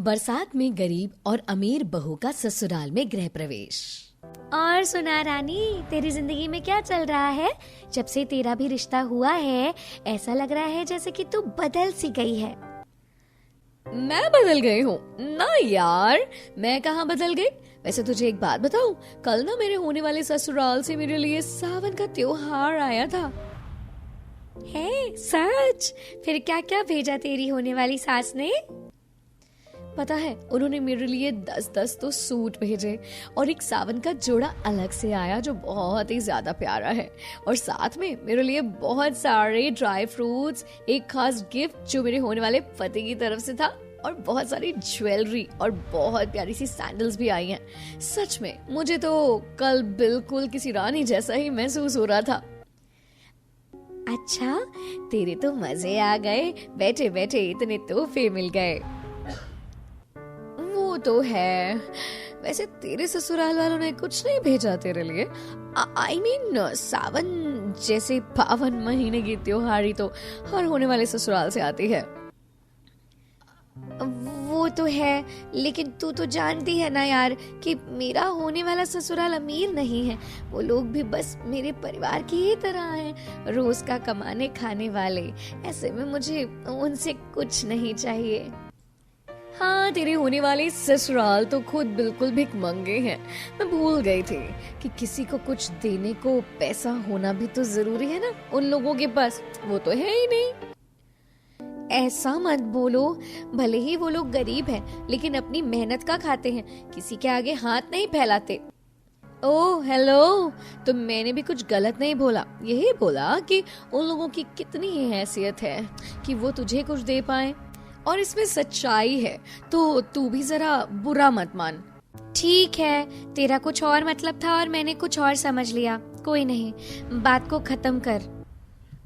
बरसात में गरीब और अमीर बहू का ससुराल में गृह प्रवेश। और सुना रानी, तेरी जिंदगी में क्या चल रहा है? जब से तेरा भी रिश्ता हुआ है ऐसा लग रहा है जैसे कि तू बदल सी गई है। मैं बदल गई हूँ? ना यार, मैं कहाँ बदल गई। वैसे तुझे एक बात बताऊं, कल ना मेरे होने वाले ससुराल से मेरे लिए सावन का त्योहार आया था। है सच? फिर क्या क्या भेजा तेरी होने वाली सास ने? पता है, उन्होंने मेरे लिए 10-10 तो सूट भेजे और एक सावन का जोड़ा अलग से आया जो बहुत ही ज्यादा प्यारा है। और साथ में मेरे लिए बहुत सारे ड्राई फ्रूट्स, एक खास गिफ्ट जो मेरे होने वाले पति की तरफ से था, और बहुत सारी ज्वेलरी और बहुत प्यारी सी सैंडल्स भी आई हैं। सच में मुझे तो कल बिल्कुल किसी रानी जैसा ही महसूस हो रहा था। अच्छा, तेरे तो मजे आ गए, बैठे बैठे इतने तोहफे मिल गए। वो तो है। वैसे तेरे ससुराल वालों ने कुछ नहीं भेजा तेरे लिए? I mean, सावन जैसे पावन महीने की त्योहारी तो हर होने वाले ससुराल से आती है। वो तो है, लेकिन तू तो जानती है ना यार कि मेरा होने वाला ससुराल अमीर नहीं है। वो लोग भी बस मेरे परिवार की ही तरह हैं, रोज का कमाने खाने वाले। ऐसे में मुझे उनसे कुछ नहीं चाहिए। हाँ, तेरे होने वाले ससुराल तो खुद बिल्कुल भिखमंगे हैं। मैं भूल गई थी कि किसी को कुछ देने को पैसा होना भी तो जरूरी है ना। उन लोगों के पास वो तो है ही नहीं। ऐसा मत बोलो, भले ही वो लोग गरीब हैं, लेकिन अपनी मेहनत का खाते हैं, किसी के आगे हाथ नहीं फैलाते। ओह हेलो, तो मैंने भी कुछ गलत नहीं बोला। यही बोला कि उन लोगों की कितनी ही हैसियत है कि वो तुझे कुछ दे पाए, और इसमें सच्चाई है, तो तू भी जरा बुरा मत मान। ठीक है, तेरा कुछ और मतलब था और मैंने कुछ और समझ लिया। कोई नहीं, बात को खत्म कर।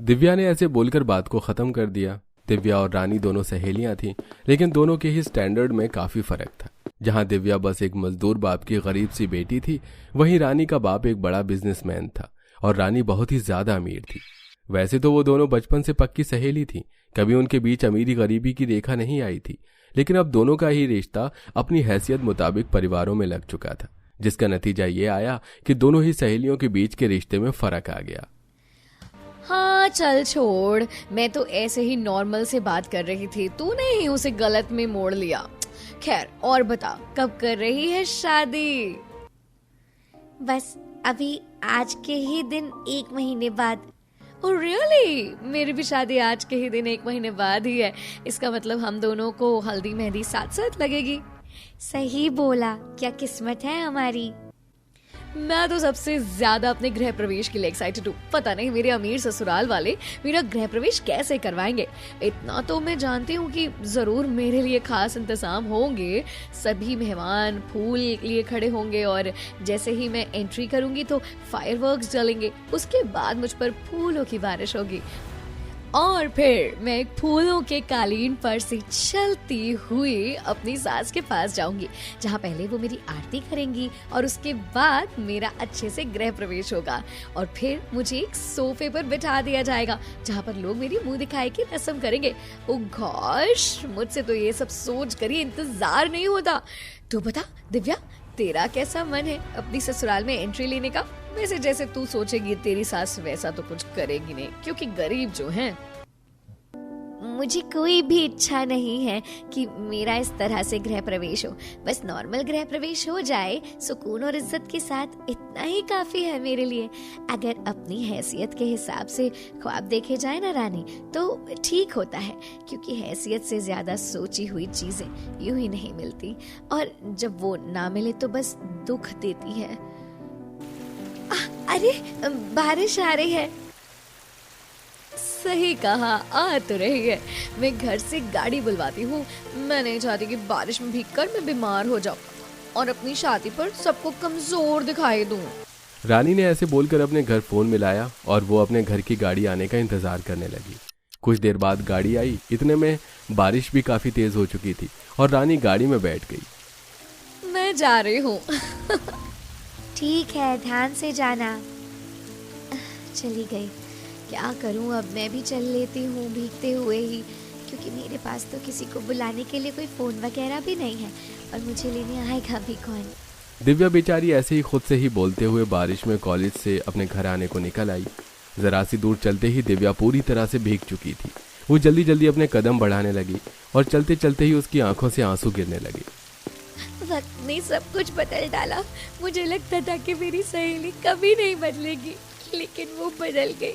दिव्या ने ऐसे बोलकर बात को खत्म कर दिया। दिव्या और रानी दोनों सहेलियां थीं, लेकिन दोनों के ही स्टैंडर्ड में काफी फर्क था। जहां दिव्या बस एक मजदूर बाप की गरीब सी बेटी थी, वहीं रानी का बाप एक बड़ा बिजनेसमैन था और रानी बहुत ही ज्यादा अमीर थी। वैसे तो वो दोनों बचपन से पक्की सहेली थी, कभी उनके बीच अमीरी गरीबी की रेखा नहीं आई थी, लेकिन अब दोनों का ही रिश्ता अपनी हैसियत मुताबिक परिवारों में लग चुका था, जिसका नतीजा ये आया कि दोनों ही सहेलियों के बीच के रिश्ते में फर्क आ गया। हाँ चल छोड़, मैं तो ऐसे ही नॉर्मल से बात कर रही थी, तूने ही उसे गलत में मोड़ लिया। खैर, और बता, कब कर रही है शादी? बस अभी आज के ही दिन 1 महीने बाद। Oh really? मेरी भी शादी आज के ही दिन 1 महीने बाद ही है। इसका मतलब हम दोनों को हल्दी मेहंदी साथ साथ लगेगी। सही बोला, क्या किस्मत है हमारी। मैं तो सबसे ज्यादा अपने गृह प्रवेश के लिए एक्साइटेड हूँ। पता नहीं मेरे अमीर ससुराल वाले मेरा गृह प्रवेश कैसे करवाएंगे। इतना तो मैं जानती हूँ कि जरूर मेरे लिए खास इंतजाम होंगे। सभी मेहमान फूल लिए खड़े होंगे और जैसे ही मैं एंट्री करूंगी तो फायरवर्क्स जलेंगे। उसके बाद मुझ पर फूलों की बारिश होगी और फिर मैं एक फूलों के कालीन पर से चलती हुई अपनी सास के पास जाऊंगी, जहाँ पहले वो मेरी आरती करेंगी और उसके बाद मेरा अच्छे से गृह प्रवेश होगा। और फिर मुझे एक सोफे पर बिठा दिया जाएगा, जहाँ पर लोग मेरी मुंह दिखाई की रस्म करेंगे। ओ गॉश, मुझसे तो ये सब सोच कर ही इंतजार नहीं होता। तो बता दिव्या, तेरा कैसा मन है अपनी ससुराल में एंट्री लेने का? वैसे जैसे तू सोचेगी तेरी सास वैसा तो कुछ करेगी नहीं, क्योंकि गरीब जो हैं। मुझे कोई भी इच्छा नहीं है कि मेरा इस तरह से गृह प्रवेश हो। बस नॉर्मल गृह प्रवेश हो जाए सुकून और इज्जत के साथ, इतना ही काफी है मेरे लिए। अगर अपनी हैसियत के हिसाब से ख्वाब देखे जाए ना रानी, तो ठीक होता है, क्योंकि हैसियत से ज्यादा सोची हुई चीजें यूं ही नहीं मिलती, और जब वो ना मिले तो बस दुख देती है। अरे बारिश आ रही है। सही कहा, आ तो रही है। मैं घर से गाड़ी बुलवाती हूँ। मैं नहीं चाहती कि बारिश में भीगकर मैं बीमार हो जाऊँ और अपनी शादी पर सबको कमजोर दिखाई दूँ। रानी ने ऐसे बोलकर अपने घर फोन मिलाया और वो अपने घर की गाड़ी आने का इंतजार करने लगी। कुछ देर बाद गाड़ी आई। इतने में बारिश भी काफी तेज हो चुकी थी और रानी गाड़ी में बैठ गई। मैं जा रही हूँ। ठीक है, ध्यान से जाना। चली गई। क्या करूं, अब मैं भी चल लेती हूँ भीगते हुए ही, क्योंकि मेरे पास तो किसी को बुलाने के लिए कोई फ़ोन वगैरह भी नहीं है और मुझे लेने आएगा भी कौन। दिव्या बेचारी ऐसे ही खुद से ही बोलते हुए बारिश में कॉलेज से अपने घर आने को निकल आई। जरा सी दूर चलते ही दिव्या पूरी तरह से भीग चुकी थी। वो जल्दी जल्दी अपने कदम बढ़ाने लगी और चलते चलते ही उसकी आंखों से आंसू गिरने लगे। वक्त ने सब कुछ बदल डाला। मुझे लगता था कि मेरी सहेली कभी नहीं बदलेगी, लेकिन वो बदल गई।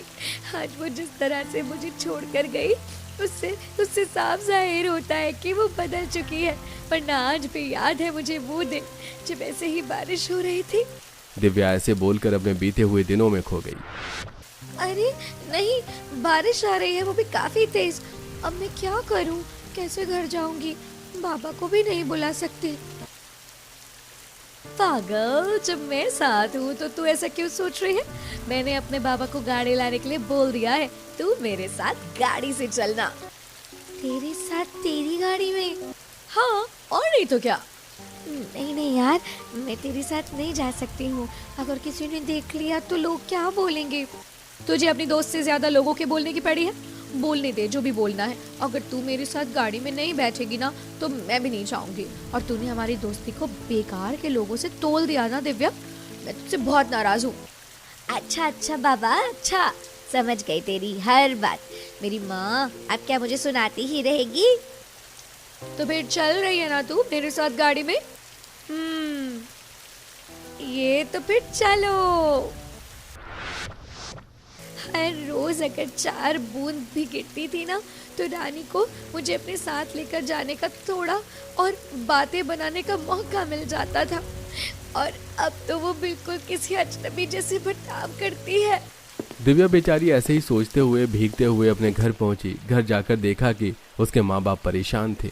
आज वो जिस तरह से मुझे छोड़कर गई उससे साफ जाहिर होता है कि वो बदल चुकी है। वरना आज भी याद है मुझे वो दिन जब ऐसे ही बारिश हो रही थी। दिव्या ऐसे बोलकर अपने बीते हुए दिनों में खो गई। अरे नहीं, बारिश आ रही है, वो भी काफी तेज। अब मैं क्या करूं? कैसे घर जाऊंगी? बाबा को भी नहीं बुला सकती। पागल, जब मैं साथ हूँ तो तू ऐसा क्यों सोच रही है? मैंने अपने बाबा को गाड़ी लाने के लिए बोल दिया है। तू मेरे साथ गाड़ी से चलना। तेरे साथ तेरी गाड़ी में? हाँ, और नहीं तो क्या। नहीं यार, मैं तेरे साथ नहीं जा सकती हूँ। अगर किसी ने देख लिया तो लोग क्या बोलेंगे? तुझे अपनी दोस्त से ज्यादा लोगों के बोलने की पड़ी है। बोलने दे जो भी बोलना है। अगर तू मेरे साथ गाड़ी में नहीं बैठेगी ना तो मैं भी नहीं चाहूंगी। और तूने हमारी दोस्ती को बेकार के लोगों से तोल दिया ना दिव्या, मैं तुझसे बहुत नाराज हूँ। अच्छा बाबा, अच्छा, समझ गई तेरी हर बात। मेरी माँ अब क्या मुझे सुनाती ही रहेगी? तो फिर चल रही है ना तू मेरे साथ गाड़ी में? ये तो फिर चलो। हर रोज अगर 4 बूंद भी गिरती थी ना तो रानी को मुझे अपने साथ लेकर जाने का थोड़ा और बातें बनाने का मौका मिल जाता था। और अब तो वो बिल्कुल किसी अजनबी जैसे बर्ताव करती है। दिव्या बेचारी ऐसे ही सोचते हुए भीगते हुए अपने घर पहुंची। घर जाकर देखा कि उसके माँ बाप परेशान थे।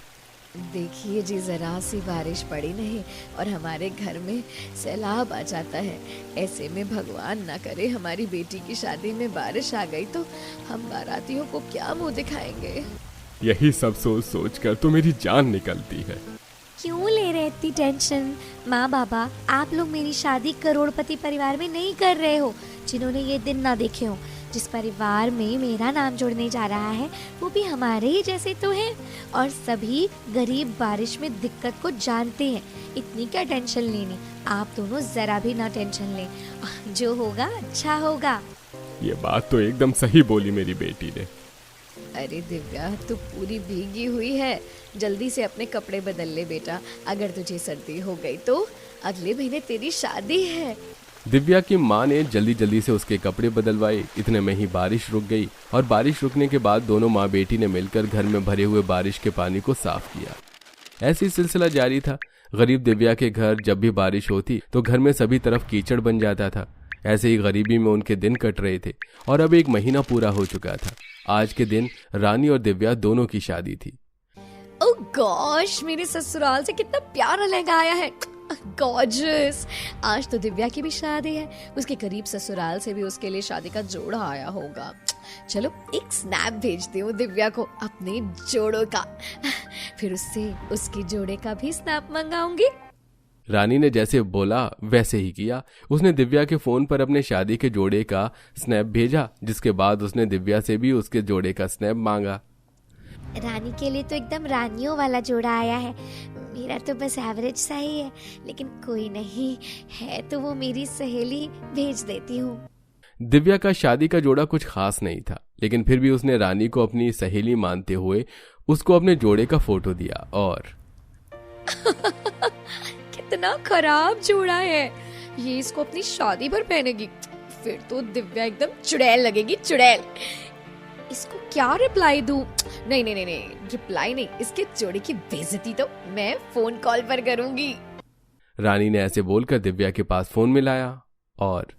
देखिए जी, जरा सी बारिश पड़ी नहीं और हमारे घर में सैलाब आ जाता है। ऐसे में भगवान ना करे हमारी बेटी की शादी में बारिश आ गई तो हम बारातियों को क्या मुंह दिखाएंगे। यही सब सोच सोच कर तो मेरी जान निकलती है। क्यों ले रहे इतनी टेंशन? माँ बाबा, आप लोग मेरी शादी करोड़पति परिवार में नहीं कर रहे हो जिन्होंने ये दिन ना देखे हो। जिस परिवार में मेरा नाम जोड़ने जा रहा है वो भी हमारे ही जैसे तो हैं और सभी गरीब बारिश में दिक्कत को जानते हैं। इतनी क्या टेंशन लेनी? आप दोनों जरा भी ना टेंशन लें, जो होगा अच्छा होगा। ये बात तो एकदम सही बोली मेरी बेटी ने। अरे दिव्या, तू पूरी भीगी हुई है। जल्दी से अपने कपड़े बदल ले बेटा। अगर तुझे सर्दी हो गई तो अगले महीने तेरी शादी है। दिव्या की माँ ने जल्दी जल्दी से उसके कपड़े बदलवाए। इतने में ही बारिश रुक गई और बारिश रुकने के बाद दोनों माँ बेटी ने मिलकर घर में भरे हुए बारिश के पानी को साफ किया। ऐसी सिलसिला जारी था। गरीब दिव्या के घर जब भी बारिश होती तो घर में सभी तरफ कीचड़ बन जाता था। ऐसे ही गरीबी में उनके दिन कट रहे थे और अब 1 महीना पूरा हो चुका था। आज के दिन रानी और दिव्या दोनों की शादी थी। ओह गॉश, मेरे ससुराल से कितना प्यारा लहंगा आया है। गॉर्जियस। आज तो दिव्या की भी शादी है। उसके करीब ससुराल से भी उसके लिए शादी का जोड़ा आया होगा। चलो एक स्नैप भेजती हूँ दिव्या को अपने जोड़ों का। फिर उससे उसकी जोड़े का भी स्नैप मंगाऊंगी। रानी ने जैसे बोला वैसे ही किया। उसने दिव्या के फोन पर अपने शादी के जोड़े का स्नैप भेजा, जिसके बाद उसने दिव्या से भी उसके जोड़े का स्नैप मांगा। रानी के लिए तो एकदम रानियों वाला जोड़ा आया है। मेरा तो बस एवरेज सा ही है, लेकिन कोई नहीं है तो वो मेरी सहेली भेज देती हूँ। दिव्या का शादी का जोड़ा कुछ खास नहीं था, लेकिन फिर भी उसने रानी को अपनी सहेली मानते हुए उसको अपने जोड़े का फोटो दिया। और कितना खराब जोड़ा है ये, इसको अपनी शादी पर पहनेगी फिर तो दिव्या एकदम चुड़ैल लगेगी, चुड़ैल। इसको क्या रिप्लाई दूं? नहीं, रिप्लाई नहीं, इसके जोड़े की बेइज्जती तो मैं फोन कॉल पर करूंगी। रानी ने ऐसे बोलकर दिव्या के पास फोन मिलाया। और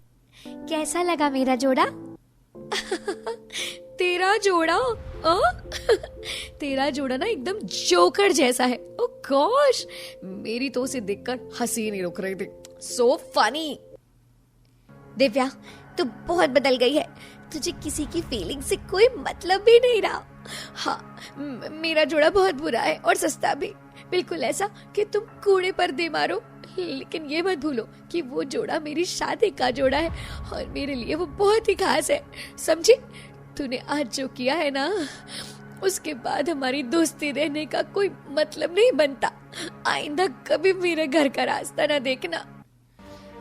कैसा लगा मेरा जोड़ा? तेरा जोड़ा? तेरा जोड़ा ना एकदम जोकर जैसा है। ओह गॉश, मेरी तो उसे देखकर हंसी नहीं रुक रही थी। So funny. दिव्या, तू बहुत बदल गई है। तुझे किसी की फीलिंग से कोई मतलब भी नहीं रहा। हाँ, मेरा जोड़ा बहुत बुरा है और सस्ता भी, बिल्कुल ऐसा कि तुम कूड़े पर दे मारो। लेकिन ये मत भूलो कि वो जोड़ा मेरी शादी का जोड़ा है और मेरे लिए वो बहुत ही खास है। समझी? तूने आज जो किया है ना, उसके बाद हमारी दोस्ती रहने का कोई मतलब नहीं बनता। आइंदा कभी मेरे घर का रास्ता ना देखना।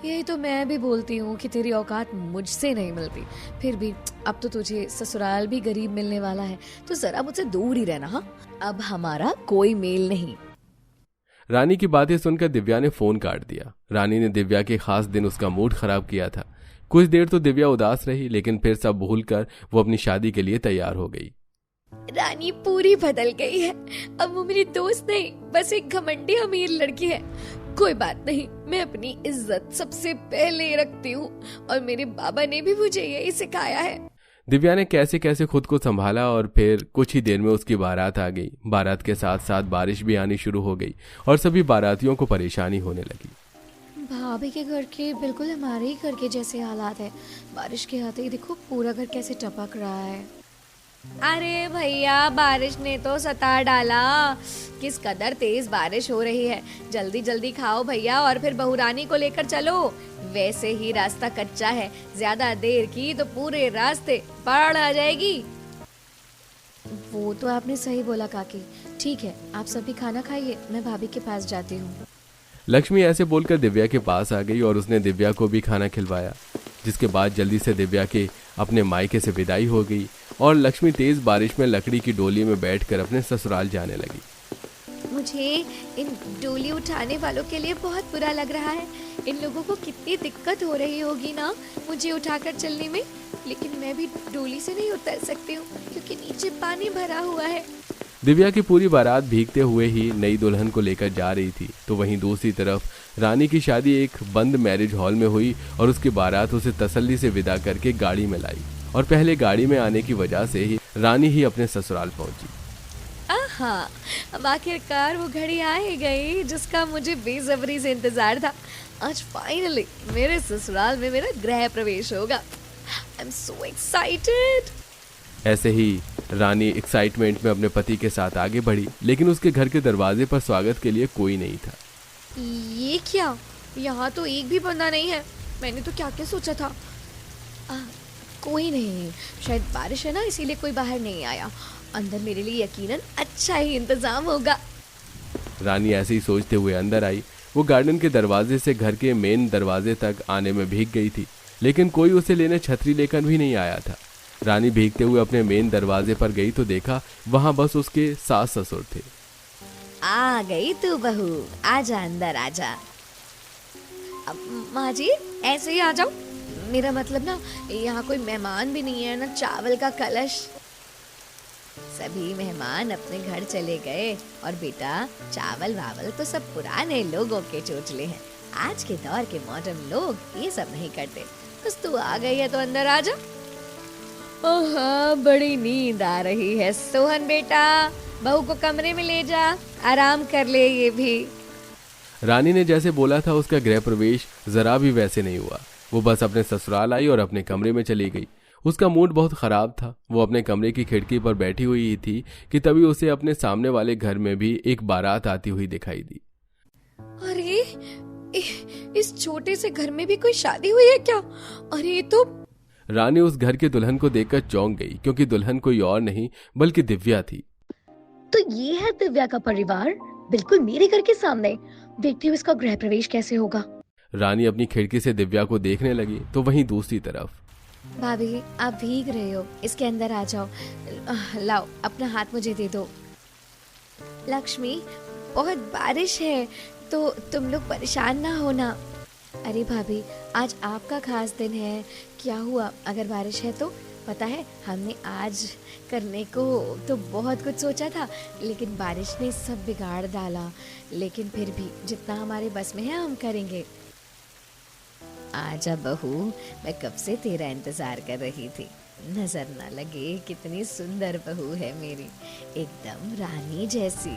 यही तो मैं भी बोलती हूँ कि तेरी औकात मुझसे नहीं मिलती, फिर भी अब तो तुझे ससुराल भी गरीब मिलने वाला है, तो जरा मुझसे दूर ही रहना। हाँ, अब हमारा कोई मेल नहीं। रानी की बातें सुनकर दिव्या ने फोन काट दिया। रानी ने दिव्या के खास दिन उसका मूड खराब किया था। कुछ देर तो दिव्या उदास रही, लेकिन फिर सब भूलकर वो अपनी शादी के लिए तैयार हो गई। रानी पूरी बदल गई है। अब वो मेरी दोस्त नहीं, बस एक घमंडी अमीर लड़की है। कोई बात नहीं, मैं अपनी इज्जत सबसे पहले रखती हूँ और मेरे बाबा ने भी मुझे यही सिखाया है। दिव्या ने कैसे कैसे खुद को संभाला और फिर कुछ ही देर में उसकी बारात आ गई। बारात के साथ साथ बारिश भी आनी शुरू हो गई और सभी बारातियों को परेशानी होने लगी। भाभी के घर के बिल्कुल हमारे ही घर के जैसे हालात है। बारिश के आते ही देखो पूरा घर कैसे टपक रहा है। अरे भैया, बारिश ने तो सता डाला। किस कदर तेज बारिश हो रही है। जल्दी जल्दी खाओ भैया और फिर बहुरानी को लेकर चलो। वैसे ही रास्ता कच्चा है, ज्यादा देर की तो पूरे रास्ते बाढ़ आ जाएगी। वो तो आपने सही बोला काकी। ठीक है, आप सभी खाना खाइए, मैं भाभी के पास जाती हूँ। लक्ष्मी ऐसे बोलकर दिव्या के पास आ गई और उसने दिव्या को भी खाना खिलवाया, जिसके बाद जल्दी से दिव्या के अपने मायके से विदाई हो गई और लक्ष्मी तेज बारिश में लकड़ी की डोली में बैठकर अपने ससुराल जाने लगी। मुझे इन डोली उठाने वालों के लिए बहुत बुरा लग रहा है। इन लोगों को कितनी दिक्कत हो रही होगी ना मुझे उठाकर चलने में, लेकिन मैं भी डोली से नहीं उतर सकती हूँ क्योंकि नीचे पानी भरा हुआ है। दिव्या की पूरी बारात भीगते हुए ही नई दुल्हन को लेकर जा रही थी, तो वहीं दूसरी तरफ रानी की शादी एक बंद मैरिज हॉल में हुई और उसकी बारात उसे तसल्ली से विदा करके गाड़ी में लाई और पहले गाड़ी में आने की वजह से ही रानी ही अपने ससुराल पहुंची। आहा, अब आखिरकार वो घड़ी आ ही गई जिसका मुझे बेसब्री से इंतजार था। आज फाइनली मेरे ससुराल में मेरा गृह प्रवेश होगा। I am so excited. ऐसे ही रानी एक्साइटमेंट में अपने पति के साथ आगे बढ़ी, लेकिन उसके घर के दरवाजे पर स्वागत के लिए कोई नहीं था। ये क्या, यहाँ तो एक भी बंदा नहीं है। मैंने तो क्या क्या सोचा था। कोई नहीं, शायद बारिश है ना इसीलिए कोई बाहर नहीं आया। अंदर मेरे लिए यकीनन अच्छा ही इंतजाम होगा। रानी ऐसे ही सोचते हुए अंदर आई। वो गार्डन के दरवाजे से घर के मेन दरवाजे तक आने में भीग गई थी, लेकिन कोई उसे लेने छतरी लेकर भी नहीं आया था। रानी भीगते हुए अपने मेन दरवाजे पर गई तो देखा वहां बस उसके सास ससुर थे। आ गई तू बहू, आजा अंदर आजा। अब माँ जी ऐसे ही आ जाओ। मेरा मतलब ना, यहाँ कोई मेहमान भी नहीं है ना चावल का कलश। सभी मेहमान अपने घर चले गए और बेटा चावल वावल तो सब पुराने लोगों के चोचले हैं। आज के दौर के मॉडर्न लोग ये सब नहीं करते। बस तू आ गई है तो अंदर आ जा। ओह, बड़ी नींद आ रही है। सोहन बेटा, बहू को कमरे में ले जा, आराम कर ले ये भी। रानी ने जैसे बोला था उसका गृह प्रवेश जरा भी वैसे नहीं हुआ। वो बस अपने ससुराल आई और अपने कमरे में चली गई। उसका मूड बहुत खराब था। वो अपने कमरे की खिड़की पर बैठी हुई थी कि तभी उसे अपने सामने वाले घर में भी एक बारात आती हुई दिखाई दी। अरे, इस छोटे से घर में भी कोई शादी हुई है क्या? अरे ये तो। रानी उस घर के दुल्हन को देखकर चौंक गई, क्योंकि दुल्हन कोई और नहीं बल्कि दिव्या थी। तो ये है दिव्या का परिवार, बिल्कुल मेरे घर के सामने। देखती हूँ इसका गृह प्रवेश कैसे होगा। रानी अपनी खिड़की से दिव्या को देखने लगी, तो वहीं दूसरी तरफ। भाभी, आप भीग रहे हो, इसके अंदर आ जाओ। लाओ अपना हाथ मुझे दे दो। लक्ष्मी, बहुत बारिश है तो तुम लोग परेशान ना होना। अरे भाभी, आज आपका खास दिन है। क्या हुआ अगर बारिश है तो? पता है, हमने आज करने को तो बहुत कुछ सोचा था, लेकिन बारिश ने सब बिगाड़ डाला। लेकिन फिर भी जितना हमारे बस में है हम करेंगे। आजा बहू, मैं कब से तेरा इंतजार कर रही थी। नजर ना लगे कितनी सुंदर बहू है मेरी, एकदम रानी जैसी।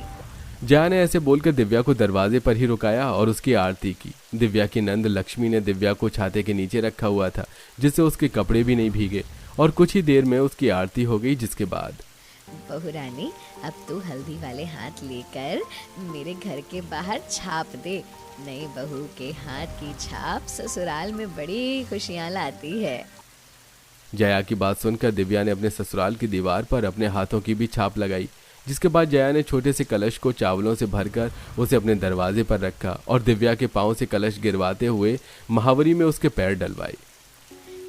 जया ने ऐसे बोलकर दिव्या को दरवाजे पर ही रुकाया और उसकी आरती की। दिव्या की नंद लक्ष्मी ने दिव्या को छाते के नीचे रखा हुआ था, जिससे उसके कपड़े भी नहीं भीगे, और कुछ ही देर में उसकी आरती हो गई। जिसके बाद बहू रानी, अब तू हल्दी वाले हाथ लेकर मेरे घर के बाहर छाप दे। नई बहू के हाथ की छाप ससुराल में बड़ी खुशियां लाती है। जया की बात सुनकर दिव्या ने अपने ससुराल की दीवार पर अपने हाथों की भी छाप लगाई, जिसके बाद जया ने छोटे से कलश को चावलों से भरकर उसे अपने दरवाजे पर रखा और दिव्या के पांव से कलश गिरवाते हुए महावरी में उसके पैर डलवाए।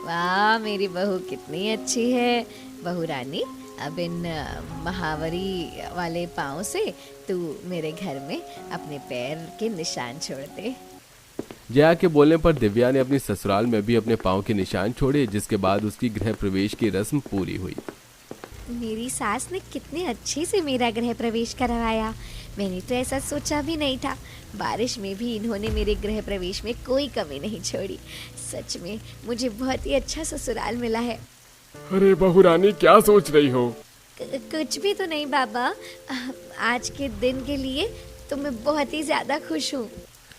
वाह, मेरी बहू कितनी अच्छी है। बहू रानी, अब इन महावरी वाले पाँव से तू मेरे घर में अपने पैर के निशान छोड़ दे। जया के बोलने पर दिव्या ने अपनी ससुराल में भी अपने पांव के निशान छोड़े, जिसके बाद उसकी गृह प्रवेश की रस्म पूरी हुई। मेरी सास ने कितने अच्छे से मेरा गृह प्रवेश करवाया। मैंने तो ऐसा सोचा भी नहीं था। बारिश में भी इन्होंने मेरे गृह प्रवेश में कोई कमी नहीं छोड़ी। सच में मुझे बहुत ही अच्छा ससुराल मिला है। अरे बहू रानी, क्या सोच रही हो? कुछ भी तो नहीं बाबा, आज के दिन के लिए तो मैं बहुत ही ज्यादा खुश हूँ।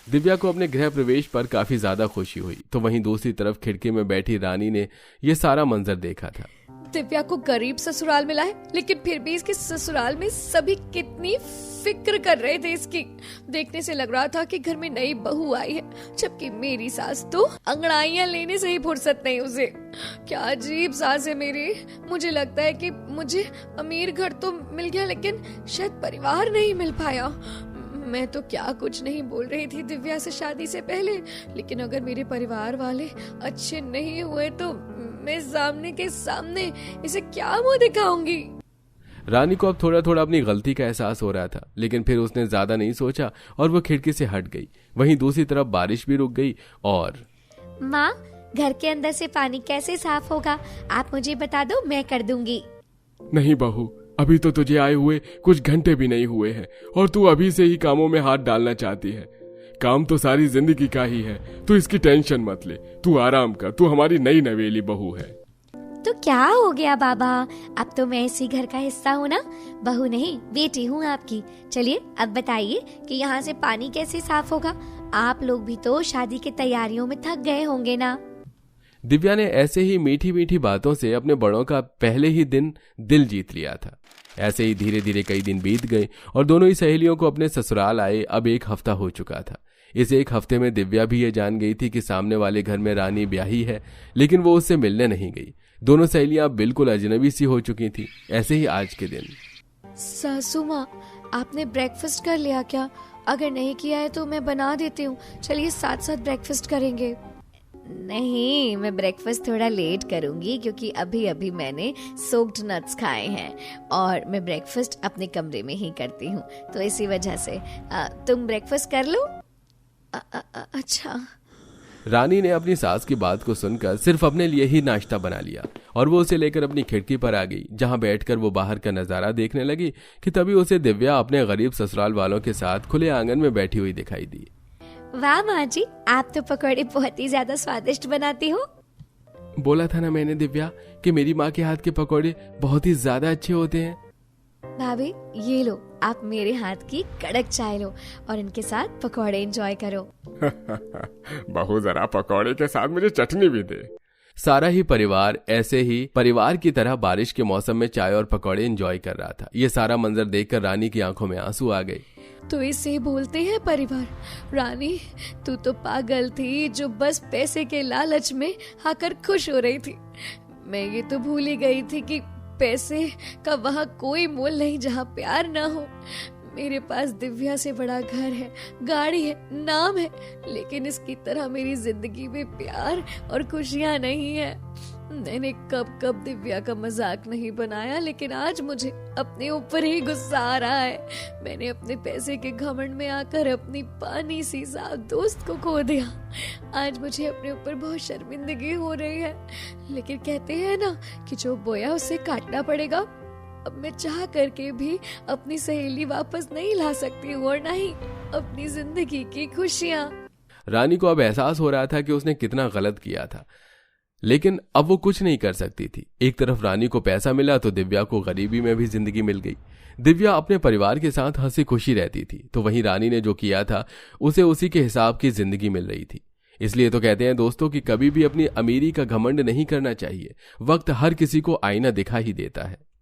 दिव्या को अपने गृह प्रवेश पर काफी ज्यादा खुशी हुई, तो वहीं दूसरी तरफ खिड़की में बैठी रानी ने यह सारा मंजर देखा था। दिव्या को गरीब ससुराल मिला है, लेकिन फिर भी इसके ससुराल में सभी कितनी फिक्र कर रहे थे इसकी। देखने से लग रहा था कि घर में नई बहू आई है, जबकि मेरी सास तो अंगड़ाइयां लेने से ही फुर्सत नहीं उसे। क्या अजीब सास है मेरी। मुझे लगता है कि मुझे अमीर घर तो मिल गया, लेकिन शायद परिवार नहीं मिल पाया। मैं तो क्या कुछ नहीं बोल रही थी दिव्या से शादी से पहले, लेकिन अगर मेरे परिवार वाले अच्छे नहीं हुए तो मैं सामने के सामने इसे क्या मुंह दिखाऊंगी। रानी को अब थोड़ा थोड़ा अपनी गलती का एहसास हो रहा था, लेकिन फिर उसने ज्यादा नहीं सोचा और वो खिड़की से हट गई। वहीं दूसरी तरफ बारिश भी रुक गई। और माँ, घर के अंदर से पानी कैसे साफ होगा? आप मुझे बता दो, मैं कर दूंगी। नहीं बहू, अभी तो तुझे आए हुए कुछ घंटे भी नहीं हुए हैं और तू अभी से ही कामों में हाथ डालना चाहती है। काम तो सारी जिंदगी का ही है, तू इसकी टेंशन मत ले। तू आराम कर, तू हमारी नई नवेली बहू है। तो क्या हो गया बाबा, अब तो मैं इसी घर का हिस्सा हूँ ना। बहू नहीं, बेटी हूँ आपकी। चलिए अब बताइए कि यहाँ से पानी कैसे साफ होगा? आप लोग भी तो शादी की तैयारियों में थक गए होंगे ना। दिव्या ने ऐसे ही मीठी मीठी बातों से अपने बड़ों का पहले ही दिन दिल जीत लिया था। ऐसे ही धीरे धीरे कई दिन बीत गए और दोनों ही सहेलियों को अपने ससुराल आए अब 1 हफ्ता हो चुका था। इस 1 हफ्ते में दिव्या भी ये जान गई थी कि सामने वाले घर में रानी ब्याही है, लेकिन वो उससे मिलने नहीं गई। दोनों सहेलियां बिल्कुल अजनबी सी हो चुकी थी। ऐसे ही आज के दिन। सासू माँ, आपने ब्रेकफास्ट कर लिया क्या? अगर नहीं किया है तो मैं बना देती हूँ। चलिए साथ साथ ब्रेकफास्ट करेंगे। नहीं, मैं ब्रेकफास्ट थोड़ा लेट करूंगी क्योंकि अभी अभी मैंने सोक्ड नट्स खाए हैं और मैं ब्रेकफास्ट अपने कमरे में ही करती हूँ, तो इसी वजह से तुम ब्रेकफास्ट कर लो। अच्छा। रानी ने अपनी सास की बात को सुनकर सिर्फ अपने लिए ही नाश्ता बना लिया और वो उसे लेकर अपनी खिड़की पर आ गई, जहां बैठकर वो बाहर का नजारा देखने लगी कि तभी उसे दिव्या अपने गरीब ससुराल वालों के साथ खुले आंगन में बैठी हुई दिखाई दी। वाह माँ जी, आप तो पकौड़े बहुत ही ज्यादा स्वादिष्ट बनाती हो। बोला था ना मैंने दिव्या कि मेरी माँ के हाथ के पकौड़े बहुत ही ज्यादा अच्छे होते हैं। भाभी, ये लो, आप मेरे हाथ की कड़क चाय लो और इनके साथ पकौड़े एंजॉय करो। बहू, जरा पकौड़े के साथ मुझे चटनी भी दे। सारा ही परिवार ऐसे ही परिवार की तरह बारिश के मौसम में चाय और पकौड़े एंजॉय कर रहा था। ये सारा मंजर देखकर रानी की आंखों में आंसू आ गए। तो इसे बोलते हैं परिवार। रानी, तू तो पागल थी जो बस पैसे के लालच में आकर खुश हो रही थी। मैं ये तो भूल ही गई थी कि पैसे का वहाँ कोई मोल नहीं जहाँ प्यार ना हो। मेरे पास दिव्या से बड़ा घर है, गाड़ी है, नाम है, लेकिन इसकी तरह मेरी जिंदगी में प्यार और खुशियाँ नहीं है। मैंने कब कब दिव्या का मजाक नहीं बनाया, लेकिन आज मुझे अपने ऊपर ही गुस्सा आ रहा है। मैंने अपने पैसे के घमंड में आकर अपनी पानी सी साफ दोस्त को खो दिया। आज मुझे अपने ऊपर बहुत शर्मिंदगी हो रही है, लेकिन कहते हैं ना कि जो बोया उसे काटना पड़ेगा। अब मैं चाह करके भी अपनी सहेली वापस नहीं ला सकती हूँ और नहीं अपनी जिंदगी की खुशियाँ। रानी को अब एहसास हो रहा था कि उसने कितना गलत किया था, लेकिन अब वो कुछ नहीं कर सकती थी। एक तरफ रानी को पैसा मिला तो दिव्या को गरीबी में भी जिंदगी मिल गई। दिव्या अपने परिवार के साथ हंसी खुशी रहती थी, तो वहीं रानी ने जो किया था उसे उसी के हिसाब की जिंदगी मिल रही थी। इसलिए तो कहते हैं दोस्तों कि कभी भी अपनी अमीरी का घमंड नहीं करना चाहिए। वक्त हर किसी को आईना दिखा ही देता है।